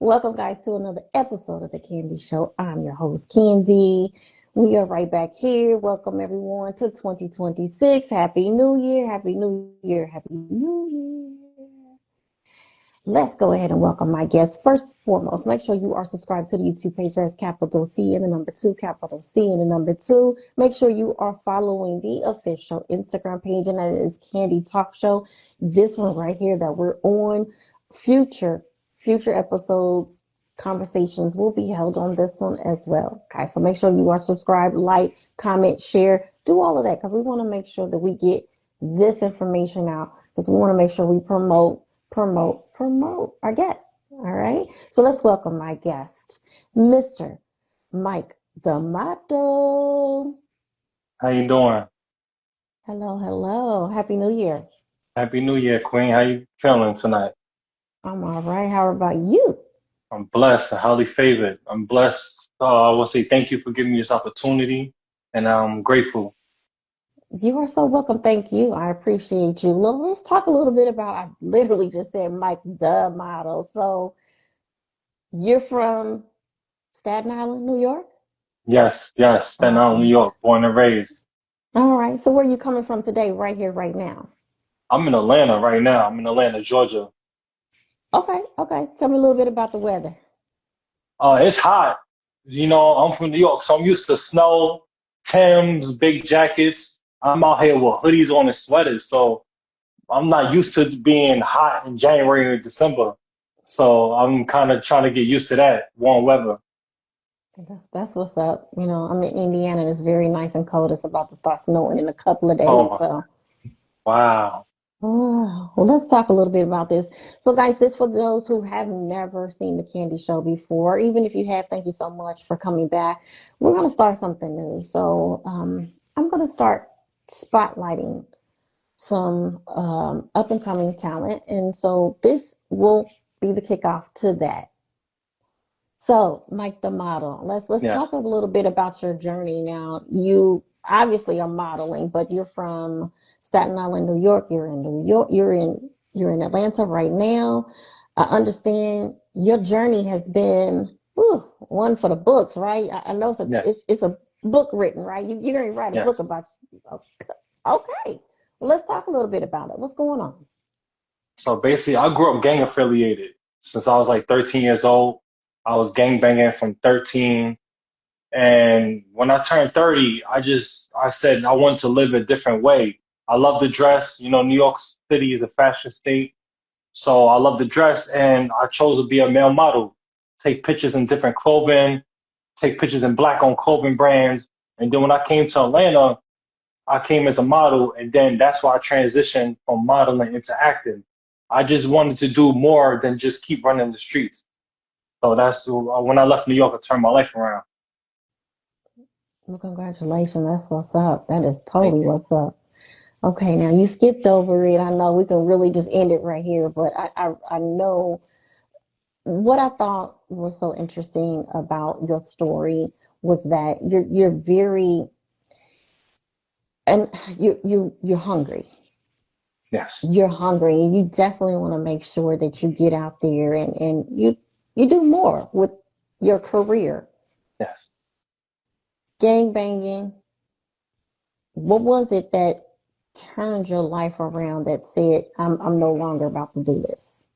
Welcome, guys, to another episode of The Candy Show. I'm your host, Candy. We are right back here. Welcome, everyone, to 2026. Happy New Year. Happy New Year. Happy New Year. Let's go ahead and welcome my guests. First and foremost, make sure you are subscribed to the YouTube page. That's capital C and the number 2, capital C and the number 2. Make sure you are following the official Instagram page, and that is Candy Talk Show. This one right here that we're on. Future episodes, conversations will be held on this one as well. Okay, so make sure you are subscribed, like, comment, share, do all of that, because we want to make sure that we get this information out, because we want to make sure we promote our guests. All right, so let's welcome my guest, Mr. Mike D'Amato. How you doing? Hello. Happy New Year. Happy New Year, Queen. How you feeling tonight? I'm all right. How about you? I'm blessed and highly favored. I'm blessed. I will say thank you for giving me this opportunity, and I'm grateful. You are so welcome. Thank you. I appreciate you. Let's talk a little bit about, I literally just said Mike the model. So you're from Staten Island, New York? Yes, Staten Island, New Awesome. York, born and raised. All right. So where are you coming from today, right here, right now? I'm in Atlanta right now. I'm in Atlanta, Georgia. Okay. Tell me a little bit about the weather. It's hot. I'm from New York, so I'm used to snow, Timbs, big jackets. I'm out here with hoodies on and sweaters, so I'm not used to being hot in January or December. So I'm kind of trying to get used to that warm weather. That's what's up. I'm in Indiana and it's very nice and cold. It's about to start snowing in a couple of days. Oh, So wow. oh, well, let's talk a little bit about this. So, guys, this for those who have never seen the Candy Show before. Even if you have, thank you so much for coming back. We're going to start something new. So, I'm going to start spotlighting some up and coming talent, and so this will be the kickoff to that. So, Mike the model, let's talk Yes, a little bit about your journey now. You obviously are modeling, but you're from Staten Island, New York. You're in New York. You're in Atlanta right now. I understand your journey has been one for the books, right? I know yes, it's a book written, right? You're going to write a book yes. about you. Okay. Well, let's talk a little bit about it. What's going on? So basically, I grew up gang affiliated since I was like 13 years old. I was gang banging from 13. And when I turned 30, I said I wanted to live a different way. I love to dress. New York City is a fashion state. So I love to dress, and I chose to be a male model, take pictures in different clothing, take pictures in black owned clothing brands. And then when I came to Atlanta, I came as a model, and then that's why I transitioned from modeling into acting. I just wanted to do more than just keep running the streets. So that's when I left New York, I turned my life around. Well, congratulations. That's what's up. That is Thank totally you. what's up. Okay, now you skipped over it. I know we can really just end it right here, but I know what I thought was so interesting about your story was that you're very and you're hungry. Yes, You're hungry and you definitely want to make sure that you get out there and you do more with your career. yes. Gang banging. What was it that turned your life around that said, I'm no longer about to do this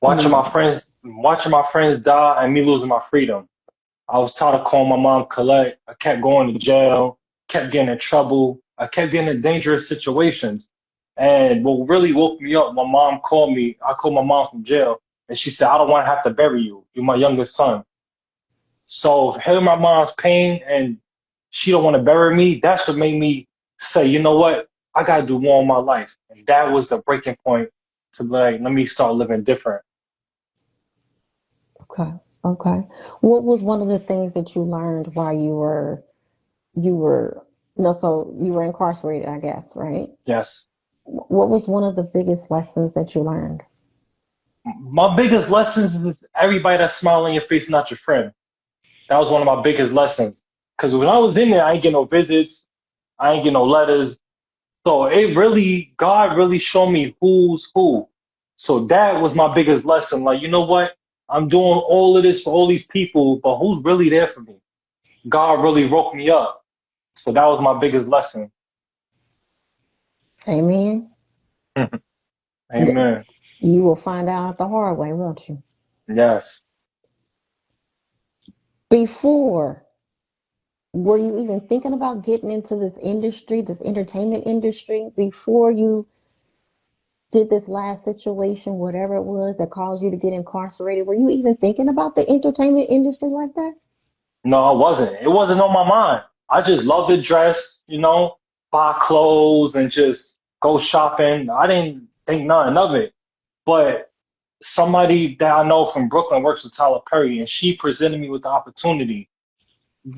anymore? Watching my friends die and me losing my freedom. I was tired of calling my mom Colette. I kept going to jail, kept getting in trouble. I kept getting in dangerous situations. And what really woke me up, my mom called me. I called my mom from jail, and she said, I don't want to have to bury you. You're my youngest son. So hearing my mom's pain and she don't want to bury me, that's what made me say, you know what? I got to do more in my life. And that was the breaking point to be like, let me start living different. Okay. Okay. What was one of the things that you learned while you were no, so you were incarcerated, I guess, right? Yes. What was one of the biggest lessons that you learned? My biggest lessons is everybody that's smiling in your face, not your friend. That was one of my biggest lessons. Because when I was in there, I ain't get no visits, I ain't get no letters. So God really showed me who's who. So that was my biggest lesson. Like, you know what? I'm doing all of this for all these people, but who's really there for me? God really woke me up. So that was my biggest lesson. Amen. Amen. You will find out the hard way, won't you? Yes. Before, were you even thinking about getting into this industry, this entertainment industry, before you did this last situation, whatever it was that caused you to get incarcerated? Were you even thinking about the entertainment industry like that? No, I wasn't. It wasn't on my mind. I just love to dress, buy clothes and just go shopping. I didn't think nothing of it. But somebody that I know from Brooklyn works with Tyler Perry, and she presented me with the opportunity.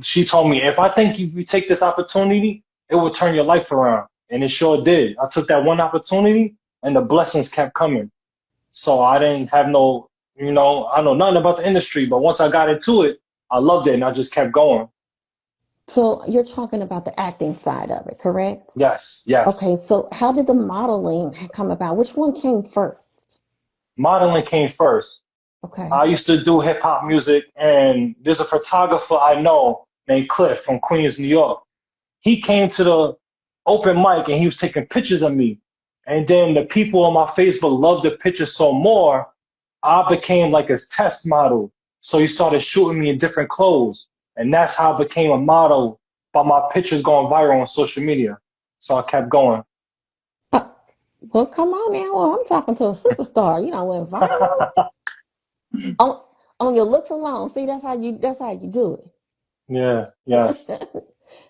She told me, if I think if you take this opportunity, it will turn your life around. And it sure did. I took that one opportunity, and the blessings kept coming. So I didn't have no, I know nothing about the industry, but once I got into it, I loved it, and I just kept going. So you're talking about the acting side of it, correct? Yes, Okay, yes. so how did the modeling come about? Which one came first? Modeling came first. Okay. I used to do hip hop music, and there's a photographer I know named Cliff from Queens, New York. He came to the open mic and he was taking pictures of me. And then the people on my Facebook loved the pictures so more, I became like his test model. So he started shooting me in different clothes. And that's how I became a model by my pictures going viral on social media. So I kept going. Uh, well, come on now. Well, I'm talking to a superstar. You know, went viral on on your looks alone. See, that's how you do Yeah, yes. it.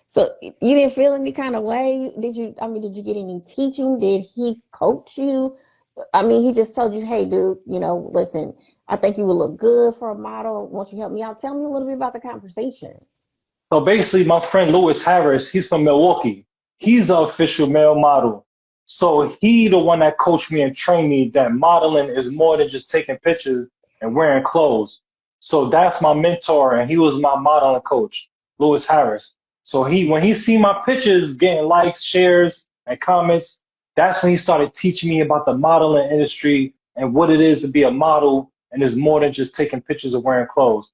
So you didn't feel any kind of way? Did you? I mean, did you get any teaching? Did he coach you? I mean, he just told you, "Hey, dude, listen, I think you would look good for a model. Won't you help me out? Tell me a little bit about the conversation." So basically, my friend Lewis Harris, he's from Milwaukee. He's an official male model. So he the one that coached me and trained me that modeling is more than just taking pictures and wearing clothes. So that's my mentor, and he was my modeling coach, Lewis Harris. So when he seen my pictures getting likes, shares, and comments, that's when he started teaching me about the modeling industry and what it is to be a model, and it's more than just taking pictures of wearing clothes.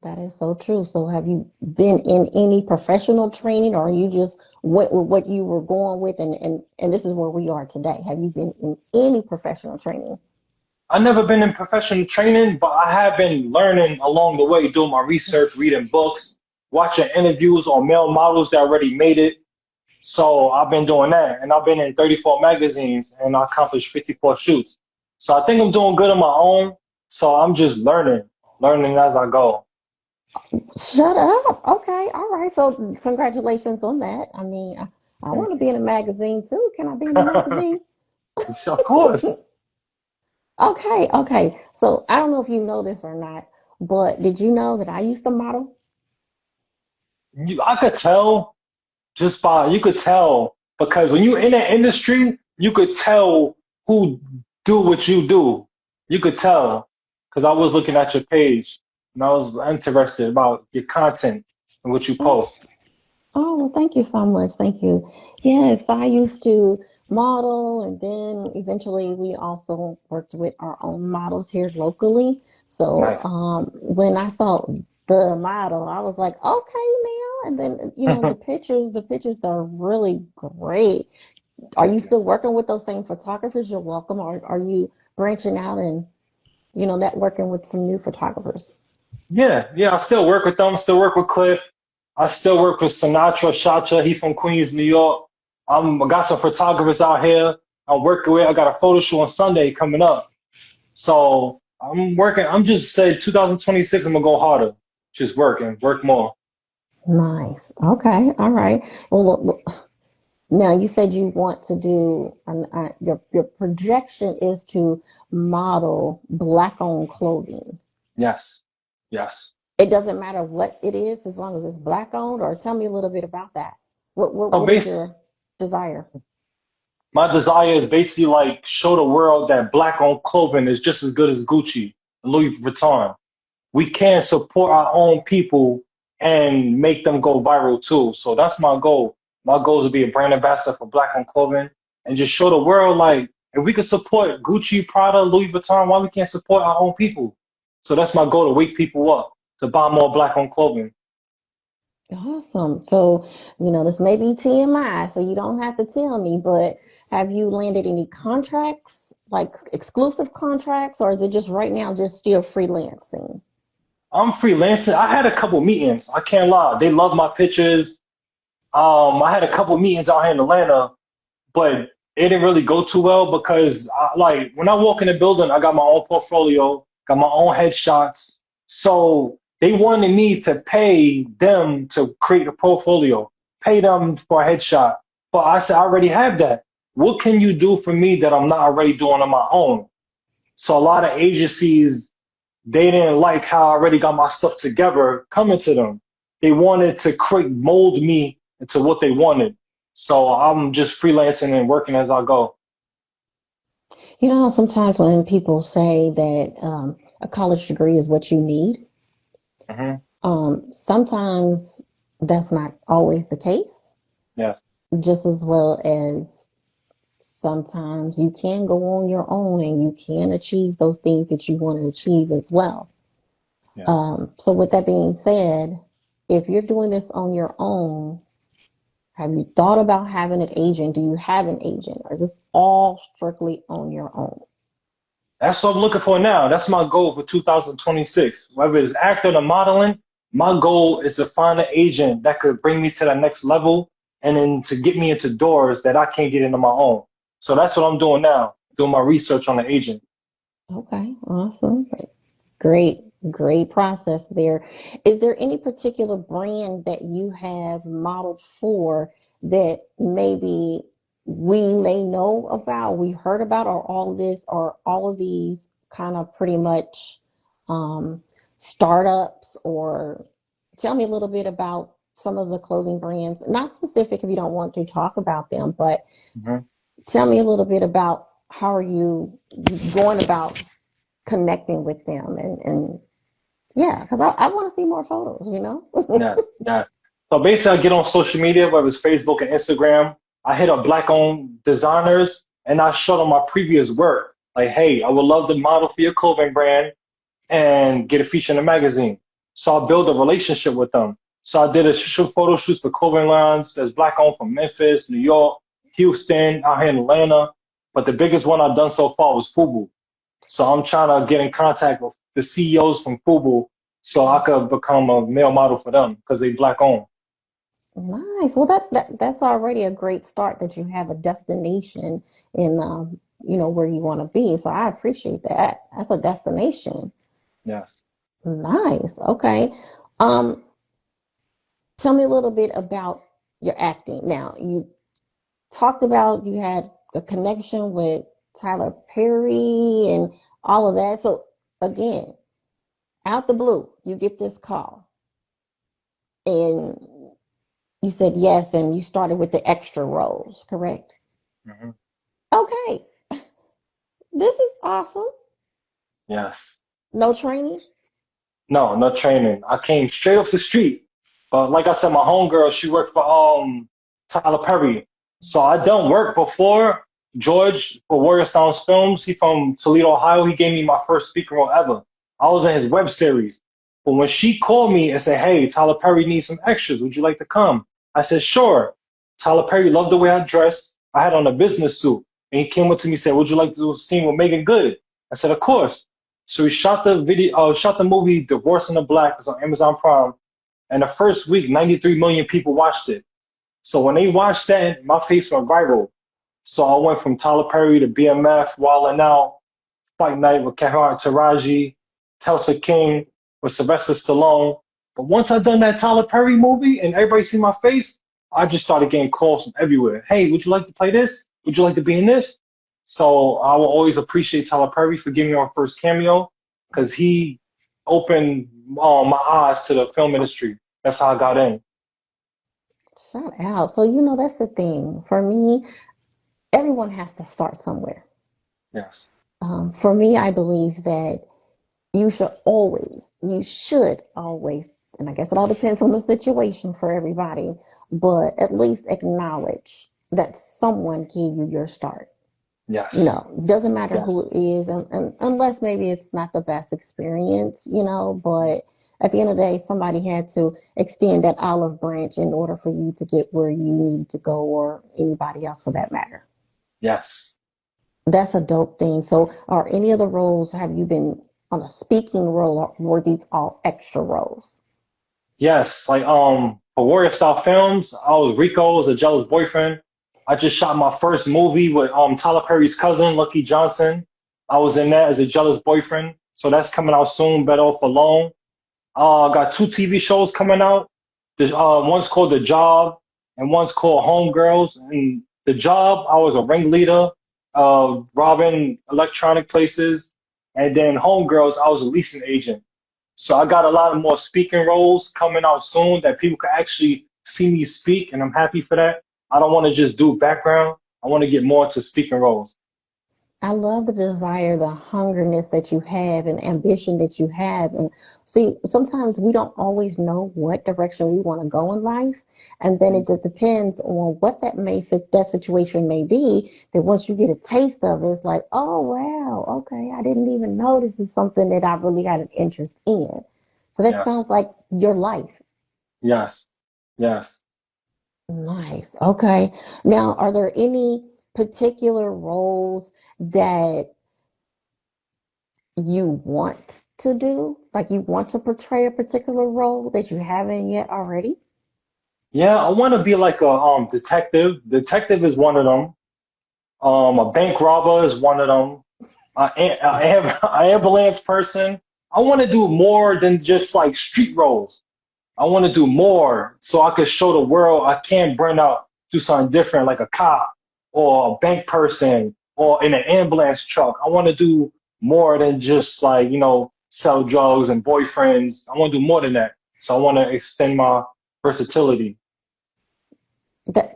That is so true. So have you been in any professional training, or you just went with what you were going with, and this is where we are today? Have you been in any professional training? I've never been in professional training, but I have been learning along the way, doing my research, reading books, watching interviews on male models that already made it. So I've been doing that, and I've been in 34 magazines, and I accomplished 54 shoots. So I think I'm doing good on my own. So I'm just learning as I go. Shut up. Okay. All right. So congratulations on that. I mean, I want Thank to you. be in a magazine too. Can I be in a magazine? Of course. Okay. Okay. So I don't know if you know this or not, but did you know that I used to model? I could tell you could tell because when you're in the industry, you could tell who do what you do. You could tell because I was looking at your page and I was interested about your content and what you post. Oh, well, thank you so much. Thank you. Yes, I used to model, and then eventually we also worked with our own models here locally. So Nice. when I saw the model, I was like, okay, now. And then, the pictures are really great. Are Thank you you. still working with those same photographers? You're welcome. Or are you branching out and, networking with some new photographers? Yeah, I still work with them, still work with Cliff. I still work with Sinatra Shacha. He from Queens, New York. I got some photographers out here I'm working with. I got a photo shoot on Sunday coming up. So I'm working. I'm just say 2026. I'm gonna go harder. Just work and work more. Nice. Okay. All right. Well, look, now you said you want to do your projection is to model black owned clothing. Yes, yes. It doesn't matter what it is as long as it's black owned. Or tell me a little bit about that. What what So what is base your desire? my desire is basically like show the world that black owned clothing is just as good as Gucci and Louis Vuitton. We can support our own people and make them go viral too. So that's my goal. My goal is to be a brand ambassador for black owned clothing and just show the world like If we could support Gucci, Prada, Louis Vuitton, why we can't support our own people? So that's my goal, to wake people up to buy more black-owned clothing. Awesome. So, this may be TMI, so you don't have to tell me, but have you landed any contracts, like exclusive contracts, or is it just right now just still freelancing? I'm freelancing. I had a couple meetings. I can't lie. They love my pictures. I had a couple meetings out here in Atlanta, but it didn't really go too well because like when I walk in the building, I got my own portfolio, got my own headshots. So they wanted me to pay them to create a portfolio, pay them for a headshot. But I said, I already have that. What can you do for me that I'm not already doing on my own? So a lot of agencies, they didn't like how I already got my stuff together coming to them. They wanted to create, mold me into what they wanted. So I'm just freelancing and working as I go. Sometimes when people say that a college degree is what you need, Hmm. sometimes that's not always the case, Yes, just as well as sometimes you can go on your own and you can achieve those things that you want to achieve as well. yes. So with that being said, if you're doing this on your own, have you thought about having an agent? Do you have an agent, or is this all strictly on your own? That's what I'm looking for now. That's my goal for 2026. Whether it's acting or modeling, my goal is to find an agent that could bring me to that next level and then to get me into doors that I can't get into my own. So that's what I'm doing now, doing my research on the agent. Okay, awesome. Great, great process there. Is there any particular brand that you have modeled for that maybe we may know about, we heard about, or all of these kind of pretty much startups? Or tell me a little bit about some of the clothing brands, not specific if you don't want to talk about them, but Mhm. tell me a little bit about how are you going about connecting with them and yeah, because I want to see more photos. Yes, yes. So basically, I get on social media, whether it's Facebook and Instagram. I hit up black-owned designers and I show them my previous work. Like, hey, I would love to model for your clothing brand and get a feature in the magazine. So I build a relationship with them. So I did a photo shoots for clothing lines that's black-owned from Memphis, New York, Houston, out here in Atlanta. But the biggest one I've done so far was FUBU. So I'm trying to get in contact with the CEOs from FUBU so I could become a male model for them because they black owned. Nice. Well, that's already a great start that you have a destination in where you want to be. So I appreciate that. That's a destination. Yes. Nice. Okay. Um, Tell me a little bit about your acting. Now, you talked about you had a connection with Tyler Perry and all of that. So again, out the blue, you get this call and you said yes, and you started with the extra roles, correct? Hmm. Okay, this is awesome. Yes. No training? No, no training. I came straight off the street. But like I said, my homegirl, she worked for Tyler Perry. So I done work before. George for Warrior Sounds Films. He from Toledo, Ohio. He gave me my first speaking role ever. I was in his web series. But when she called me and said, "Hey, Tyler Perry needs some extras. Would you like to come?" I said, "Sure." Tyler Perry loved the way I dressed. I had on a business suit. And he came up to me and said, "Would you like to do a scene with Megan Good?" I said, "Of course." So we shot the video, shot the movie Divorce in the Black. It's on Amazon Prime. And the first week, 93 million people watched it. So when they watched that, my face went viral. So I went from Tyler Perry to BMF, Wild 'N Out, Fight Night with Kevin Taraji, Tulsa King with Sylvester Stallone. But once I done that Tyler Perry movie and everybody see my face, I just started getting calls from everywhere. Hey, would you like to play this? Would you like to be in this? So I will always appreciate Tyler Perry for giving me my first cameo because he opened my eyes to the film industry. That's how I got in. Shout out. So that's the thing. For me, everyone has to start somewhere. Yes. For me, I believe that you should always, and I guess it all depends on the situation for everybody, but at least acknowledge that someone gave you your start. Yes. Doesn't matter who Yes. it is, and unless maybe it's not the best experience, but at the end of the day, somebody had to extend that olive branch in order for you to get where you needed to go, or anybody else for that matter. Yes. That's a dope thing. So, are any of the roles, have you been on a speaking role, or were these all extra roles? Yes. Like for Warrior Style Films, I was Rico as a jealous boyfriend. I just shot my first movie with Tyler Perry's cousin, Lucky Johnson. I was in that as a jealous boyfriend. So that's coming out soon, Better Off Alone. I got two TV shows coming out. One's called The Job and one's called Homegirls. And The Job, I was a ringleader, robbing electronic places. And then Homegirls, I was a leasing agent. So I got a lot of more speaking roles coming out soon that people can actually see me speak, and I'm happy for that. I don't want to just do background. I want to get more into speaking roles. I love the desire, the hungerness that you have, and ambition that you have. And see, sometimes we don't always know what direction we want to go in life. And then it just depends on what that situation may be. That once you get a taste of it, it's like, oh wow, okay, I didn't even know this is something that I really had an interest in. So that Yes, sounds like your life. yes, yes. Nice. Okay. Now, are there any particular roles that you want to do? Like you want to portray a particular role that you haven't yet already? Yeah, I want to be like a detective. Detective is one of them. A bank robber is one of them. I have an ambulance person. I want to do more than just like street roles. I want to do more so I could show the world I can burn out, do something different, like a cop or a bank person or in an ambulance truck. I want to do more than just like, sell drugs and boyfriends. I want to do more than that. So I want to extend my versatility.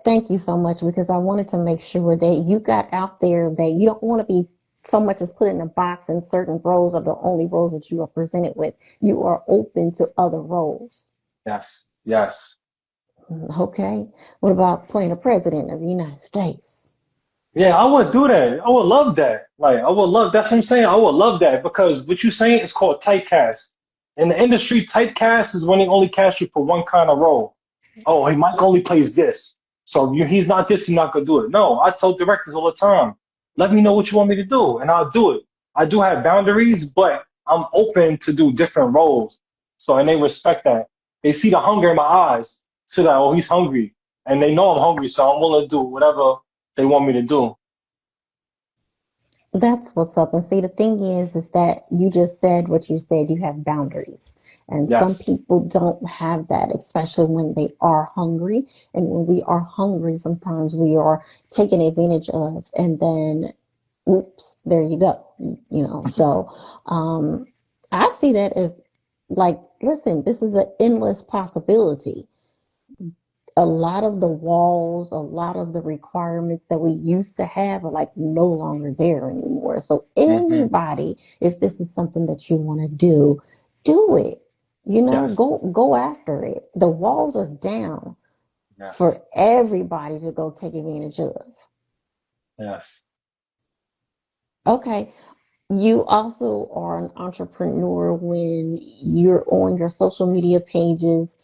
Thank you so much, because I wanted to make sure that you got out there, that you don't want to be so much as put in a box, and certain roles are the only roles that you are presented with. You are open to other roles. Yes, yes. Okay. What about playing a president of the United States? Yeah, I would do that. I would love that. Like, I would love, that's what I'm saying. I would love that because what you're saying is called typecast. In the industry, typecast is when they only cast you for one kind of role. Oh, hey, Mike only plays this. So if he's not this, he's not going to do it. No, I tell directors all the time, let me know what you want me to do and I'll do it. I do have boundaries, but I'm open to do different roles. So, and they respect that. They see the hunger in my eyes. So that, oh, he's hungry. And they know I'm hungry, so I'm willing to do whatever they want me to do. That's what's up. And see, the thing is that you just said what you said. You have boundaries. And some Yes. people don't have that, especially when they are hungry. And when we are hungry, sometimes we are taken advantage of. And then, oops, there you go. So I see that as like, listen, this is an endless possibility. A lot of the walls, a lot of the requirements that we used to have are like no longer there anymore. So Hmm. anybody, if this is something that you want to do it. Yes. Go after it. The walls are down Yes. for everybody to go take advantage of. Yes. Okay. You also are an entrepreneur when you're on your social media pages.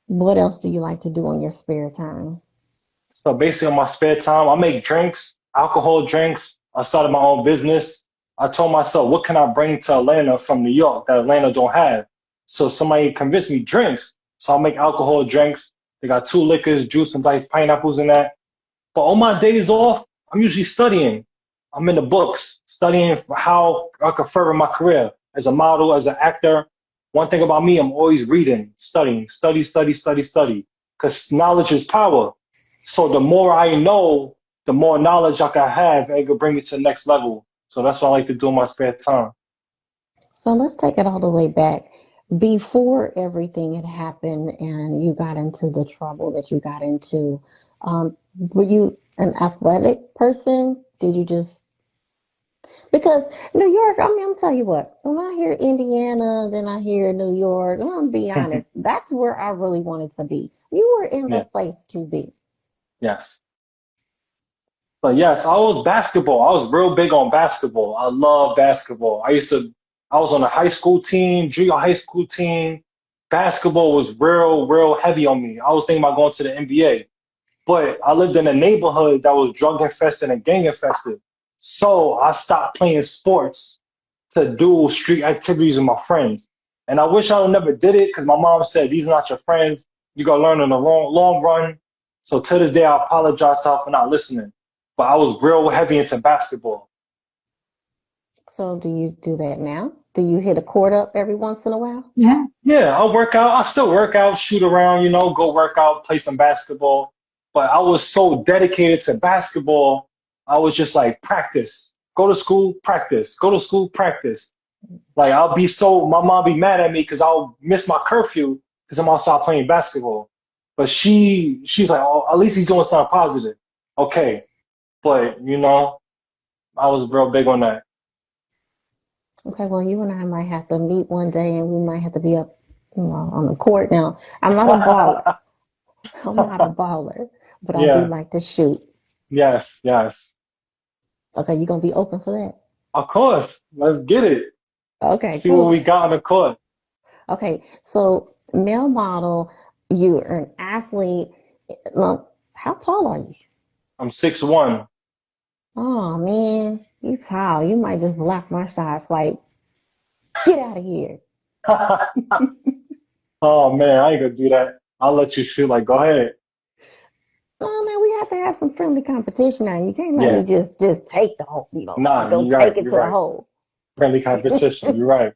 What else do you like to do on your spare time? So basically, on my spare time, I make drinks, alcohol drinks. I started my own business. I told myself, what can I bring to Atlanta from New York that Atlanta don't have? So somebody convinced me drinks. So I'll make alcohol drinks. They got two liquors, juice, and diced pineapples in that. But on my days off, I'm usually studying. I'm in the books, studying for how I can further my career as a model, as an actor. One thing about me, I'm always reading, studying, study, study, study, study, because knowledge is power. So the more I know, the more knowledge I can have, and it can bring me to the next level. So that's what I like to do in my spare time. So let's take it all the way back. Before everything had happened and you got into the trouble that you got into, were you an athletic person? Did you just, because New York, I mean, I'm tell you what, when I hear Indiana, then I hear New York, I'm gonna be honest, that's where I really wanted to be. You were in the Yeah. place to be. Yes. But yes, I was basketball. I was real big on basketball. I love basketball. I was on a high school team, junior high school team. Basketball was real heavy on me. I was thinking about going to the NBA, but I lived in a neighborhood that was drug infested and gang infested. So I stopped playing sports to do street activities with my friends. And I wish I never did it because my mom said, these are not your friends. You got to learn in the long run. So to this day, I apologize to her for not listening. But I was real heavy into basketball. So do you do that now? Do you hit a court up every once in a while? Yeah, I work out. I still work out, shoot around, go work out, play some basketball. But I was so dedicated to basketball, I was just like, practice, go to school, practice, go to school, practice. Like my mom be mad at me because I'll miss my curfew because I'm outside playing basketball. But she's like, oh, at least he's doing something positive. Okay, but I was real big on that. Okay, well, you and I might have to meet one day and we might have to be up, on the court. Now, I'm not a baller, but I do Yeah, like to shoot. yes, yes. Okay, you gonna be open for that? Of course. Let's get it. Okay, See what cool. we got on the court. Okay, so male model, you're an athlete. Well, how tall are you? I'm 6'1". Oh man, you tall. You might just block my shots. Like, get out of here. Oh man, I ain't gonna do that. I'll let you shoot. Like, go ahead. Oh no, we have to have some friendly competition now. You can't let me Yeah. just take the hole, Nah, go you're take right. it You're to the right. hole. Friendly competition. You're right.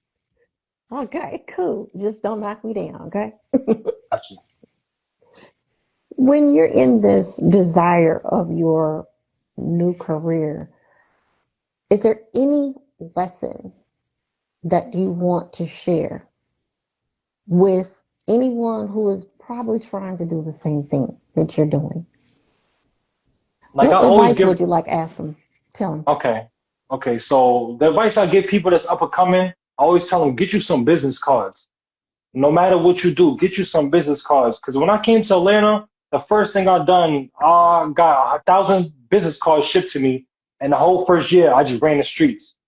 Okay, cool. Just don't knock me down, okay? Got you. When you're in this desire of your new career, is there any lesson that you want to share with anyone who is probably trying to do the same thing that you're doing? Like I What always advice give. would you like ask them? Tell them. Okay. Okay. So the advice I give people that's up and coming, I always tell them get you some business cards. No matter what you do, get you some business cards. Because when I came to Atlanta, the first thing I done, I got 1,000 business cards shipped to me, and the whole first year I just ran the streets.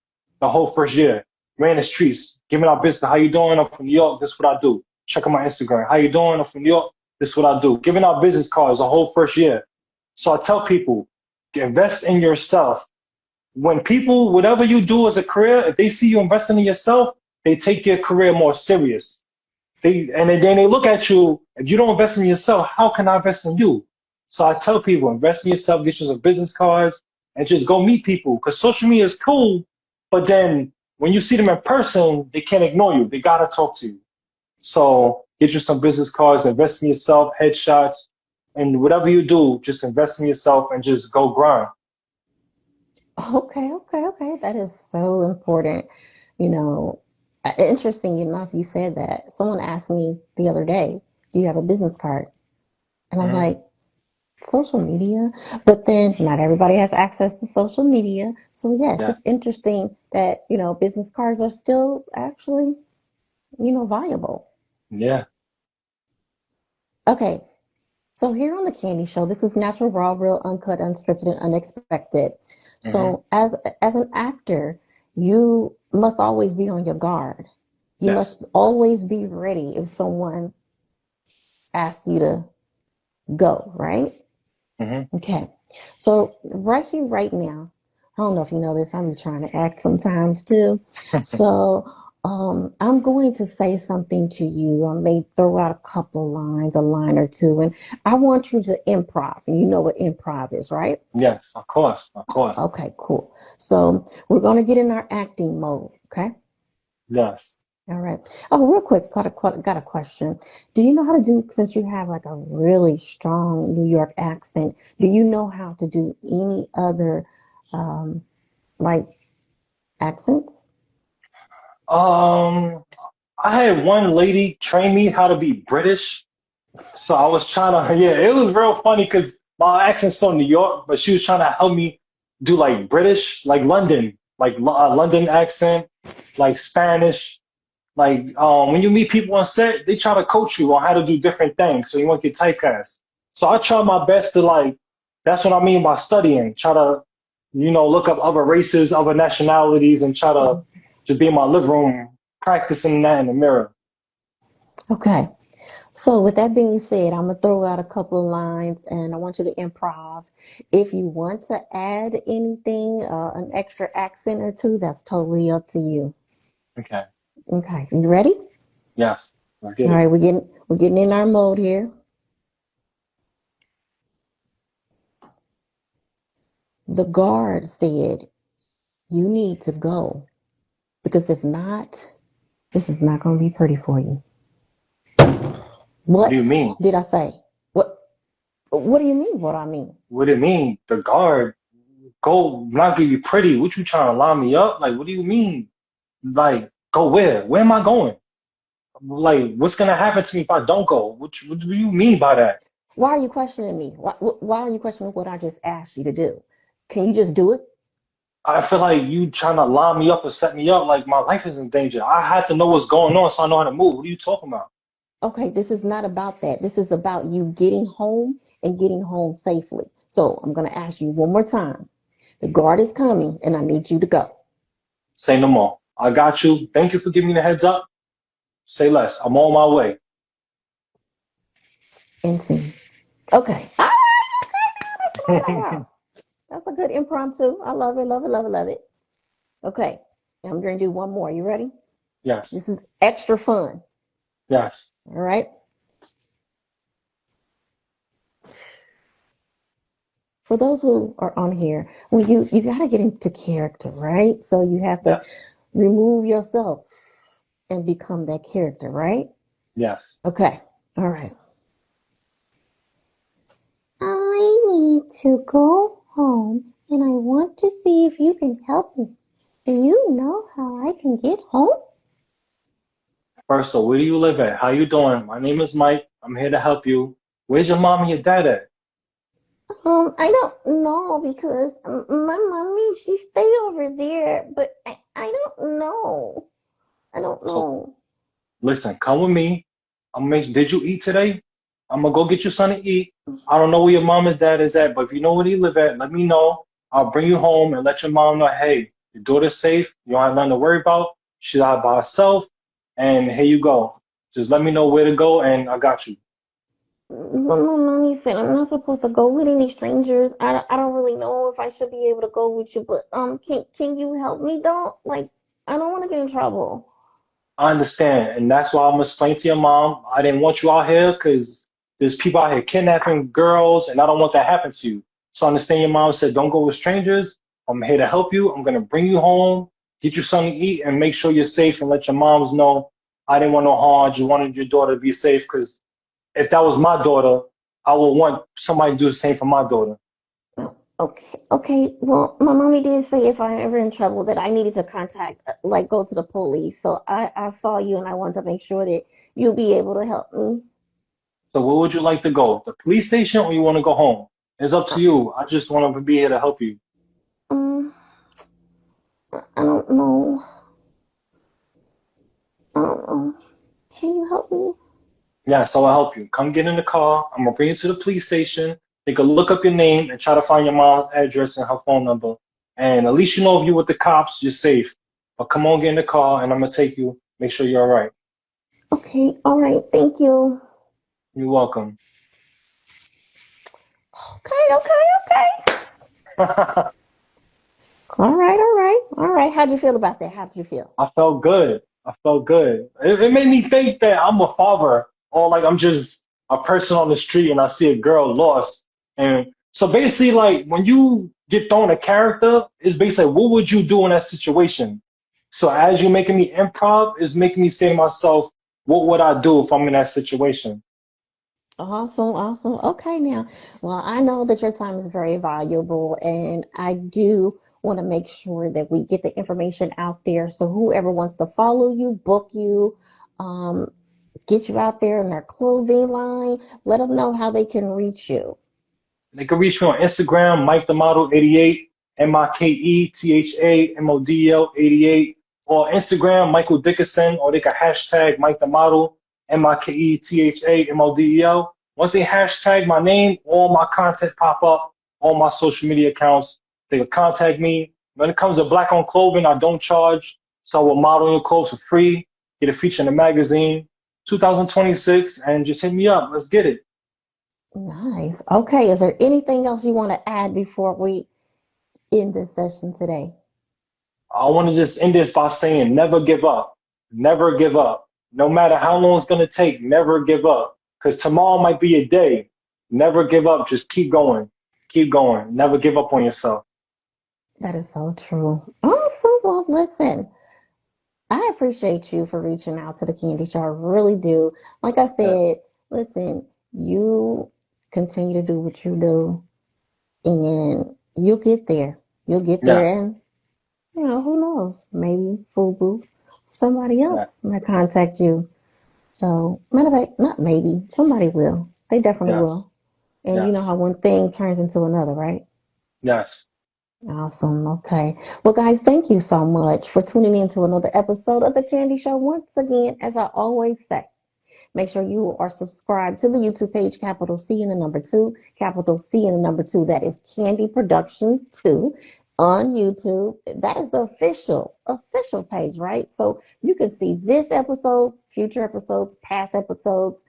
The whole first year, ran the streets, giving out business. How you doing? I'm from New York. This is what I do. Check out my Instagram. How you doing? I'm from New York. This is what I do. Giving out business cards the whole first year. So I tell people, invest in yourself. When people, whatever you do as a career, if they see you investing in yourself, they take your career more serious. Then they look at you. If you don't invest in yourself, how can I invest in you? So I tell people, invest in yourself, get you some business cards, and just go meet people. Because social media is cool, but then when you see them in person, they can't ignore you. They gotta talk to you. So get you some business cards, invest in yourself, headshots, and whatever you do, just invest in yourself and just go grind. Okay. That is so important. You know, interesting enough, you said that. Someone asked me the other day, do you have a business card? And I'm Hmm. like, social media? But then not everybody has access to social media. So, yes, Yeah, it's interesting that, business cards are still actually, viable. yeah. Okay. So, here on the Candy Show, this is natural, raw, real, uncut, unscripted, and unexpected. Hmm. So, as an actor, you must always be on your guard. You Yes. must always be ready if someone asks you to go, right? Hmm. Okay. So right here, right now, I don't know if you know this, I'm trying to act sometimes too. So I'm going to say something to you. I may throw out a couple lines, a line or two, and I want you to improv. And you know what improv is, right? Yes, of course, of course. Okay, cool. So we're going to get in our acting mode. Okay. Yes. All right. Oh, real quick, got a question. Do you know how to do, since you have like a really strong New York accent, do you know how to do any other um like accents? Um, I had one lady train me how to be British. So I was trying to, yeah, it was real funny because my accent's so New York, but she was trying to help me do like British, like London, like London accent, like Spanish. Like when you meet people on set, they try to coach you on how to do different things, so you won't get typecast. So I try my best to like That's what I mean by studying. Try to, look up other races, other nationalities, and try to just be in my living room practicing that in the mirror. Okay. So with that being said, I'm gonna throw out a couple of lines and I want you to improv. If you want to add anything, an extra accent or two, that's totally up to you. Okay. Okay, you ready? Yes. I All get it. right, we're getting in our mode here. The guard said, "You need to go because if not, this is not gonna be pretty for you." What do What you mean? did I say? What What do you mean? What I mean? What do you mean? The guard go not give you pretty. What you trying to line me up? Like, what do you mean? Like, go where? Where am I going? Like, what's gonna happen to me if I don't go? What do you mean by that? Why are you questioning me? Why are you questioning what I just asked you to do? Can you just do it? I feel like you trying to line me up or set me up. Like my life is in danger. I had to know what's going on so I know how to move. What are you talking about? Okay, this is not about that. This is about you getting home and getting home safely. So I'm going to ask you one more time. The guard is coming and I need you to go. Say no more. I got you. Thank you for giving me the heads up. Say less. I'm on my way. And see. Okay. All right, okay, now that's what I'm talking about. That's a good impromptu. I love it, love it, love it, love it. Okay, I'm going to do one more. You ready? Yes. This is extra fun. Yes. All right. For those who are on here, well, you got to get into character, right? So you have to Yes. remove yourself and become that character, right? Yes. Okay. All right. I need to go home and I want to see if you can help me. Do you know how I can get home? First of all, where do you live at? How you doing? My name is Mike. I'm here to help you. Where's your mom and your dad at? I don't know because my mommy, she stay over there, but I don't know. I don't So know. listen, come with me. Did you eat today? I'm gonna go get you something to eat. I don't know where your mom and dad is at, but if you know where they live at, let me know. I'll bring you home and let your mom know, hey, your daughter's safe. You don't have nothing to worry about. She's out by herself. And here you go. Just let me know where to go and I got you. But my mommy said I'm not supposed to go with any strangers. I don't really know if I should be able to go with you, but can you help me though? Like I don't want to get in trouble. I understand. And that's why I'm gonna explain to your mom. I didn't want you out here because there's people out here kidnapping girls and I don't want that to happen to you. So I understand your mom said, don't go with strangers. I'm here to help you. I'm gonna bring you home, get you something to eat, and make sure you're safe and let your moms know I didn't want no harm. I just wanted your daughter to be safe because if that was my daughter, I would want somebody to do the same for my daughter. Oh, okay, okay. Well, my mommy did say if I ever in trouble that I needed to contact, like, go to the police. So I saw you and I wanted to make sure that you'll be able to help me. So where would you like to go? The police station or you want to go home? It's up Uh, to you. I just want to be here to help you. Um, I don't know. I don't know. Can you help me? Yeah, so I'll help you. Come get in the car. I'm gonna bring you to the police station. They can look up your name and try to find your mom's address and her phone number. And at least you know if you're with the cops, you're safe. But come on, get in the car, and I'm gonna take you. Make sure you're all right. Okay, all right. Thank you. You're welcome. Okay, okay, okay. I All right, all right, all right. How'd you feel about that? How did you feel? felt good. I felt good. It made me think that I'm a father, or like I'm just a person on the street and I see a girl lost. And so basically, like when you get thrown a character, it's basically what would you do in that situation? So as you're making me improv, it's making me say to myself, what would I do if I'm in that situation? Awesome, awesome. Okay, now, well, I know that your time is very valuable, and I do want to make sure that we get the information out there. So whoever wants to follow you, book you, um, get you out there in their clothing line, let them know how they can reach you. They can reach me on Instagram, Mike the Model 88, MikeThamodel 88, or Instagram, Michael Dickerson, or they can hashtag Mike the Model, MikeThamodel. Once they hashtag my name, all my content pop up all my social media accounts. They can contact me. When it comes to black-owned clothing, I don't charge. So I will model your clothes for free, get a feature in the magazine, 2026, and just hit me up. Let's get it. Nice. Okay. Is there anything else you want to add before we end this session today? I want to just end this by saying never give up. Never give up. No matter how long it's going to take, never give up. Because tomorrow might be a day. Never give up. Just keep going. Keep going. Never give up on yourself. That is so true. Awesome. Well, listen, I appreciate you for reaching out to the Candy Show. I really do. Like I Yeah. said, listen, you continue to do what you do and you'll get there. You'll get there Yes. and who knows? Maybe FUBU, somebody Yeah. else might contact you. So, matter of fact, not maybe, somebody will. They definitely Yes. will. And you know how Yes. one thing turns into another, right? Yes. Awesome. Okay. Well, guys, thank you so much for tuning in to another episode of The Candy Show. Once again, as I always say, make sure you are subscribed to the YouTube page, capital C and the number two, capital C and the number two. That is Candy Productions 2 on YouTube. That is the official page, right? So you can see this episode, future episodes, past episodes.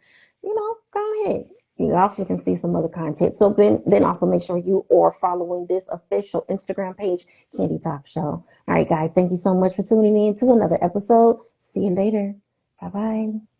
Go ahead. You also can see some other content. So then also make sure you are following this official Instagram page, Candy Talk Show. All right, guys, thank you so much for tuning in to another episode. See you later. Bye bye.